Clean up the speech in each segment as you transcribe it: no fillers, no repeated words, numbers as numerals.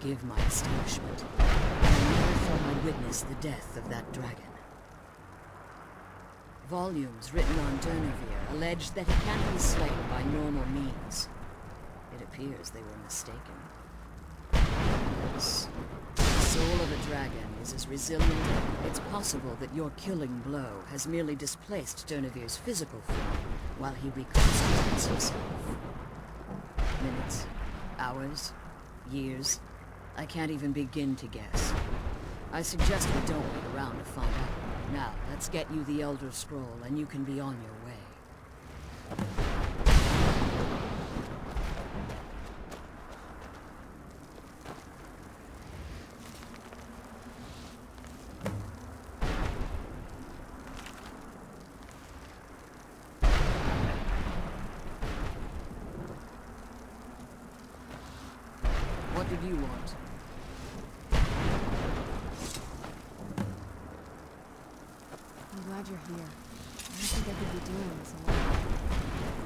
forgive my astonishment. I never thought I'd witness the death of that dragon. Volumes written on Durnevere allege that he can't be slain by normal means. It appears they were mistaken. Yes. The soul of a dragon is as resilient. It's possible that your killing blow has merely displaced Durnevere's physical form while he reconstitutes himself. Minutes, hours, years. I can't even begin to guess. I suggest we don't wait around to find out. Now, let's get you the Elder Scroll, and you can be on your way. What did you want? I'm glad you're here. I don't think I could be doing this alone.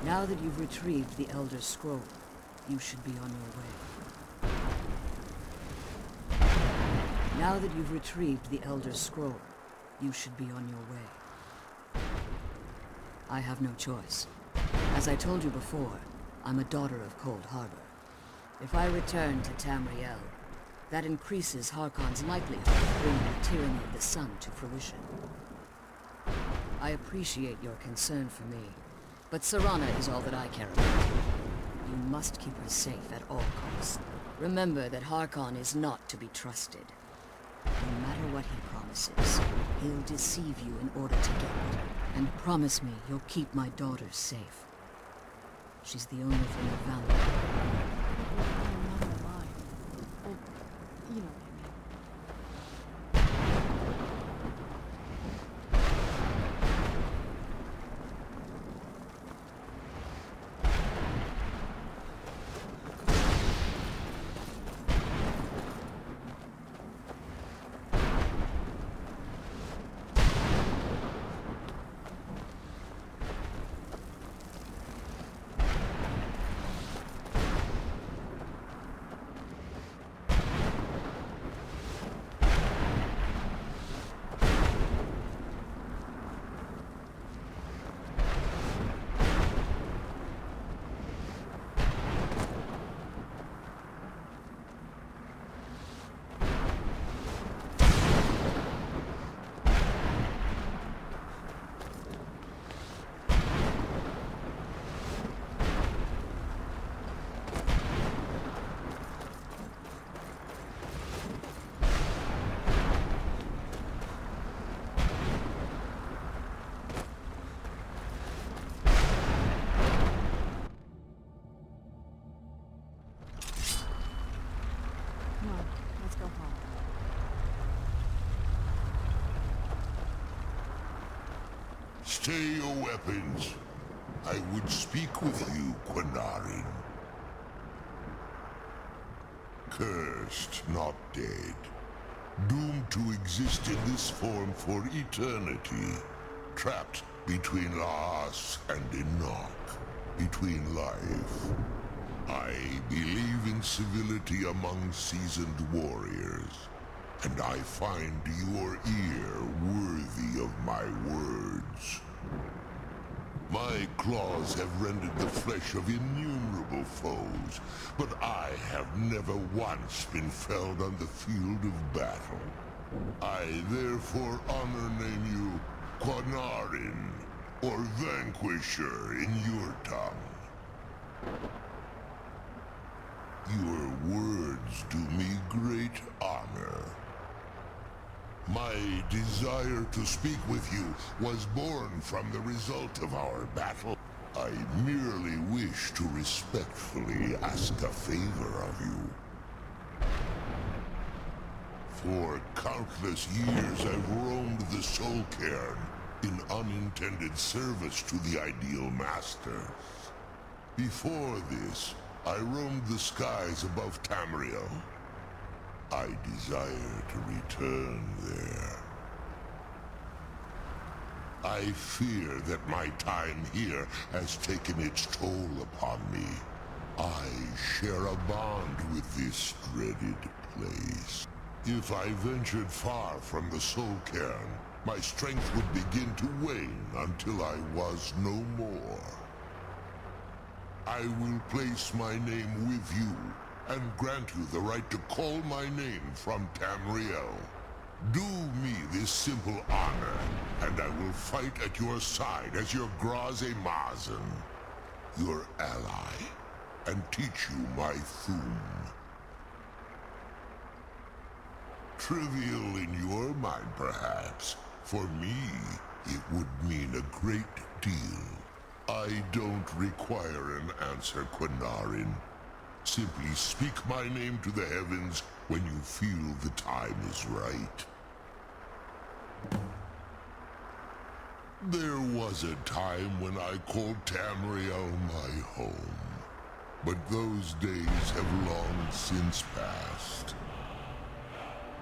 Now that you've retrieved the Elder Scroll, you should be on your way. Now that you've retrieved the Elder Scroll, you should be on your way. I have no choice. As I told you before, I'm a daughter of Cold Harbor. If I return to Tamriel, that increases Harkon's likelihood of bringing the tyranny of the sun to fruition. I appreciate your concern for me, but Serana is all that I care about. You must keep her safe at all costs. Remember that Harkon is not to be trusted. No matter what he promises, he'll deceive you in order to get it. And promise me you'll keep my daughter safe. She's the only thing of value. I'm not alive. You know what I mean. Come on, let's go home. Stay your weapons. I would speak with you, Quinarin. Cursed, not dead. Doomed to exist in this form for eternity. Trapped between Laas and Enoch. Between life. I believe in civility among seasoned warriors. And I find your ear worthy of my words. My claws have rended the flesh of innumerable foes, but I have never once been felled on the field of battle. I therefore honor name you Quinarin, or Vanquisher in your tongue. Your words do me great honor. My desire to speak with you was born from the result of our battle. I merely wish to respectfully ask a favor of you. For countless years I've roamed the Soul Cairn in unintended service to the Ideal Masters. Before this, I roamed the skies above Tamriel. I desire to return there. I fear that my time here has taken its toll upon me. I share a bond with this dreaded place. If I ventured far from the Soul Cairn, my strength would begin to wane until I was no more. I will place my name with you and grant you the right to call my name from Tamriel. Do me this simple honor, and I will fight at your side as your Graze Mazen, your ally, and teach you my Thum. Trivial in your mind, perhaps. For me, it would mean a great deal. I don't require an answer, Quinarin. Simply speak my name to the heavens when you feel the time is right. There was a time when I called Tamriel my home, but those days have long since passed.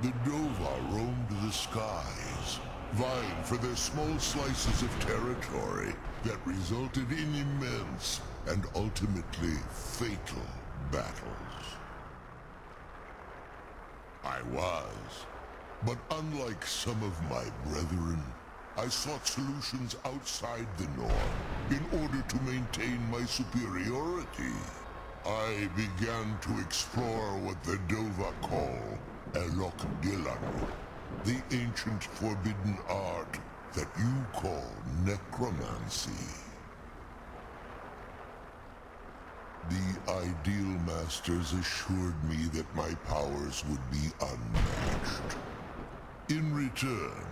The Dova roamed the skies, vying for their small slices of territory that resulted in immense and ultimately fatal battles. I was, but unlike some of my brethren, I sought solutions outside the norm in order to maintain my superiority. I began to explore what the Dova call Elok Gillan, the ancient forbidden art that you call necromancy. The Ideal Masters assured me that my powers would be unmatched. In return,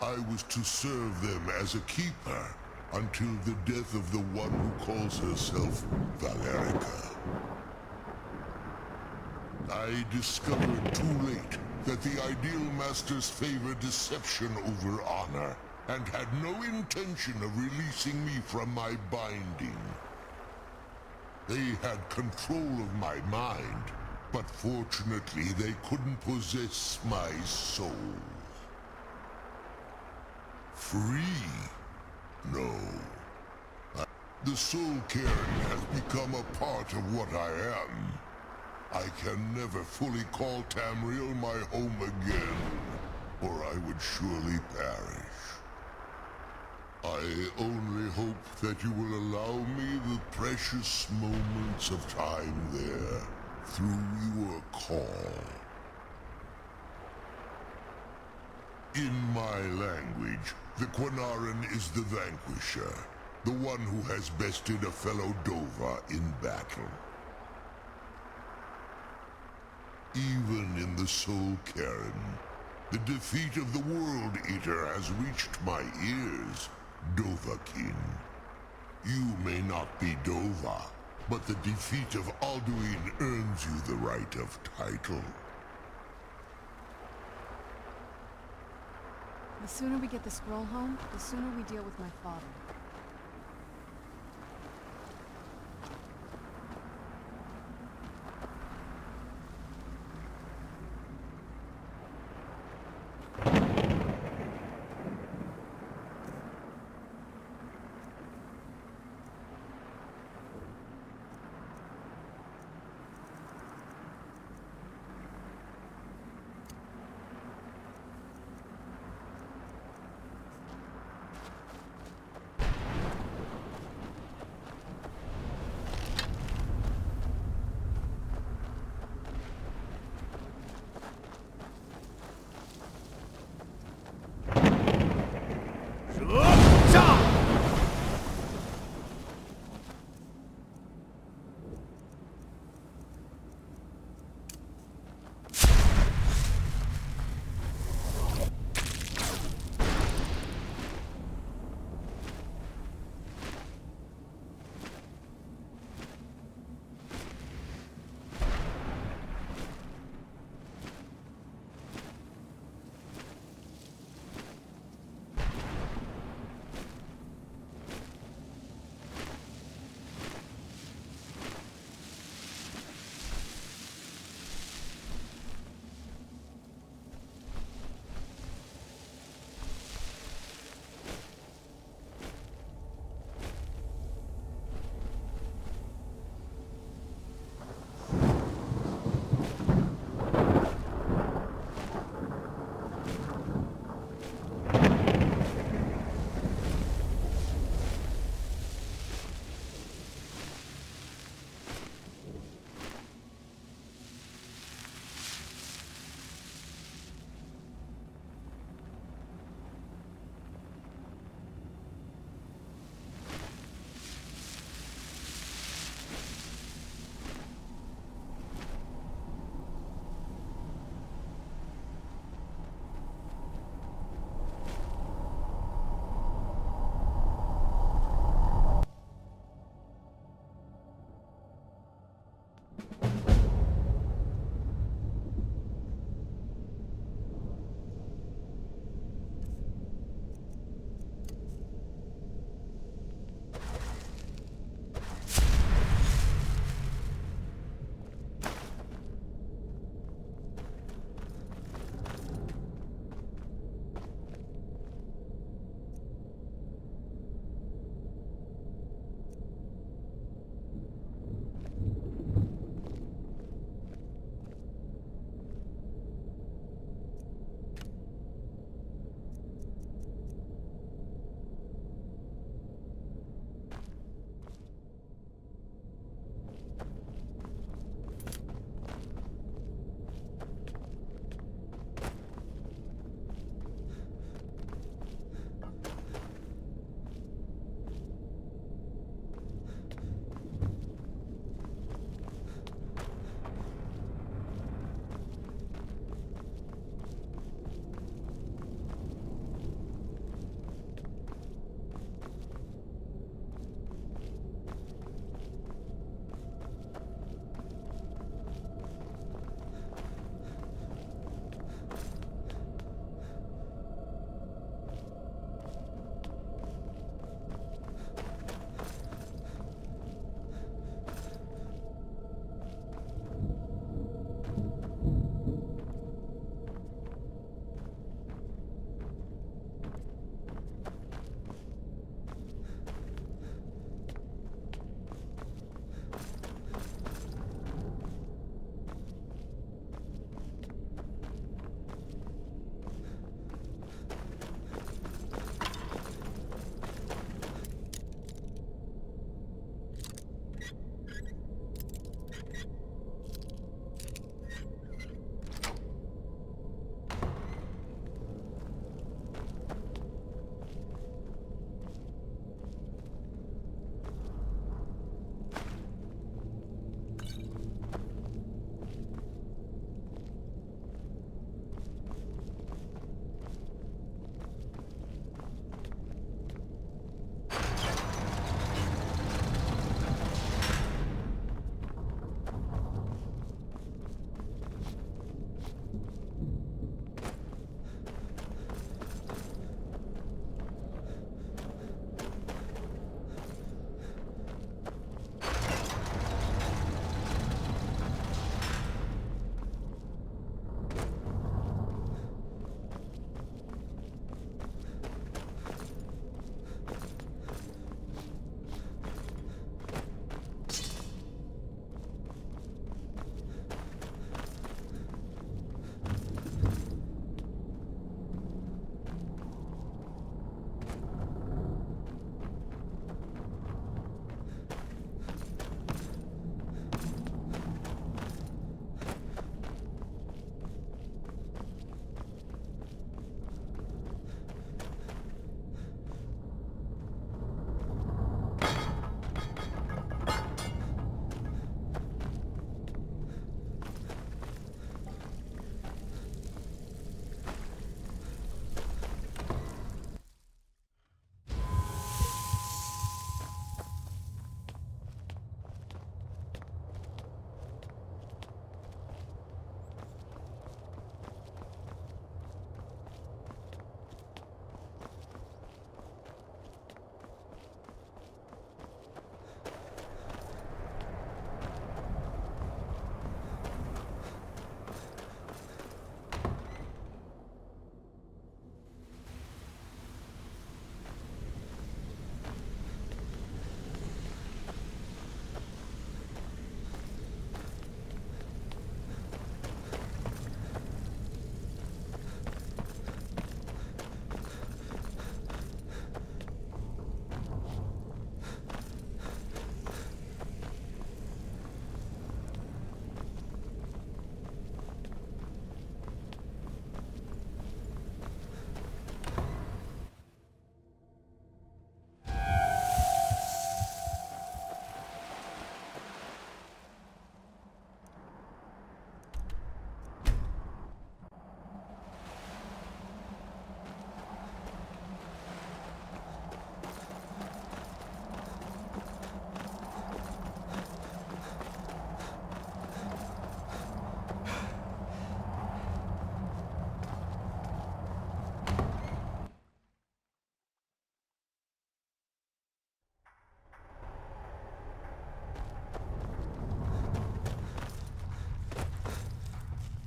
I was to serve them as a keeper until the death of the one who calls herself Valerica. I discovered too late that the Ideal Masters favor deception over honor, and had no intention of releasing me from my binding. They had control of my mind, but fortunately they couldn't possess my soul. Free? No. The Soul Cairn has become a part of what I am. I can never fully call Tamriel my home again, or I would surely perish. I only hope that you will allow me the precious moments of time there, through your call. In my language, the Quinarin is the vanquisher, the one who has bested a fellow Dova in battle. Even in the Soul Cairn, the defeat of the World Eater has reached my ears, Dovahkiin. You may not be Dova, but the defeat of Alduin earns you the right of title. The sooner we get the scroll home, the sooner we deal with my father.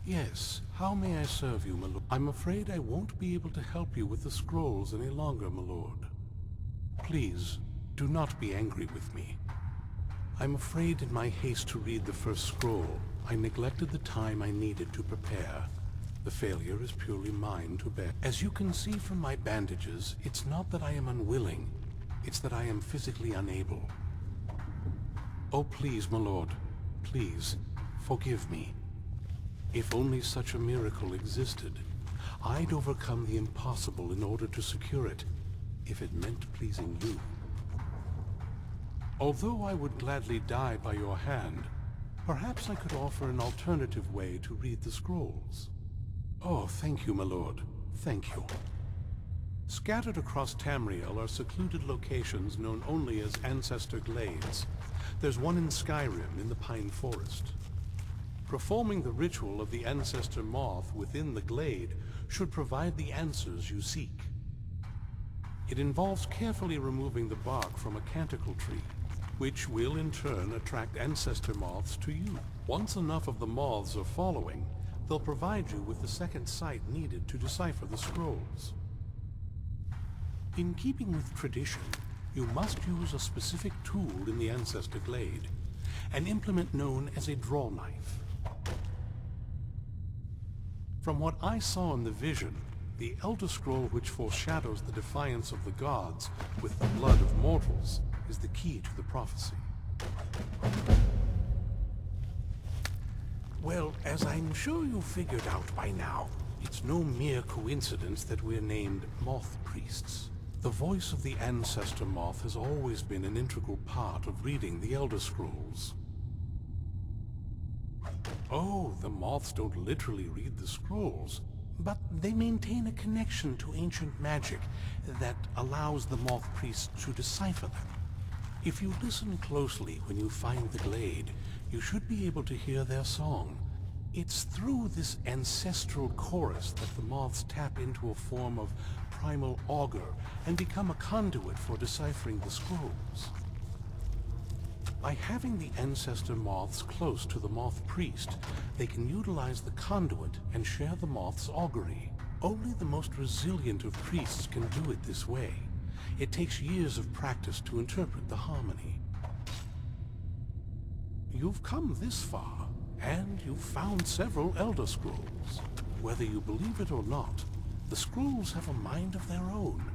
Yes, how may I serve you, my lord? I'm afraid I won't be able to help you with the scrolls any longer, my lord. Please, do not be angry with me. I'm afraid in my haste to read the first scroll, I neglected the time I needed to prepare. The failure is purely mine to bear. As you can see from my bandages, it's not that I am unwilling, it's that I am physically unable. Oh, please, my lord, please, forgive me. If only such a miracle existed, I'd overcome the impossible in order to secure it, if it meant pleasing you. Although I would gladly die by your hand, perhaps I could offer an alternative way to read the scrolls. Oh, thank you, my lord. Thank you. Scattered across Tamriel are secluded locations known only as Ancestor Glades. There's one in Skyrim, in the Pine Forest. Performing the ritual of the Ancestor Moth within the glade should provide the answers you seek. It involves carefully removing the bark from a canticle tree, which will in turn attract Ancestor Moths to you. Once enough of the moths are following, they'll provide you with the second sight needed to decipher the scrolls. In keeping with tradition, you must use a specific tool in the Ancestor Glade, an implement known as a draw knife. From what I saw in the vision, the Elder Scroll which foreshadows the defiance of the gods with the blood of mortals is the key to the prophecy. Well, as I'm sure you figured out by now, it's no mere coincidence that we're named Moth Priests. The voice of the Ancestor Moth has always been an integral part of reading the Elder Scrolls. Oh, the moths don't literally read the scrolls, but they maintain a connection to ancient magic that allows the Moth Priests to decipher them. If you listen closely when you find the glade, you should be able to hear their song. It's through this ancestral chorus that the moths tap into a form of primal augur and become a conduit for deciphering the scrolls. By having the Ancestor Moths close to the Moth Priest, they can utilize the conduit and share the moth's augury. Only the most resilient of priests can do it this way. It takes years of practice to interpret the harmony. You've come this far, and you've found several Elder Scrolls. Whether you believe it or not, the scrolls have a mind of their own.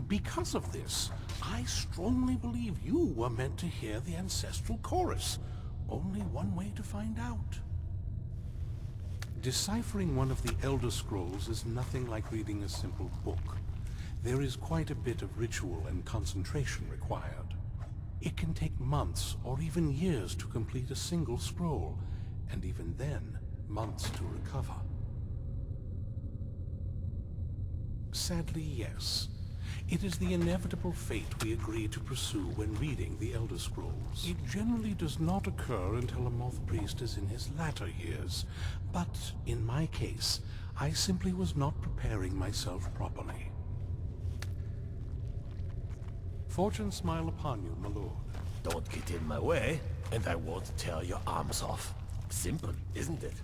Because of this, I strongly believe you were meant to hear the ancestral chorus. Only one way to find out. Deciphering one of the Elder Scrolls is nothing like reading a simple book. There is quite a bit of ritual and concentration required. It can take months or even years to complete a single scroll, and even then, months to recover. Sadly, yes. It is the inevitable fate we agree to pursue when reading the Elder Scrolls. It generally does not occur until a Moth Priest is in his latter years, but in my case, I simply was not preparing myself properly. Fortune smile upon you, my lord. Don't get in my way, and I won't tear your arms off. Simple, isn't it?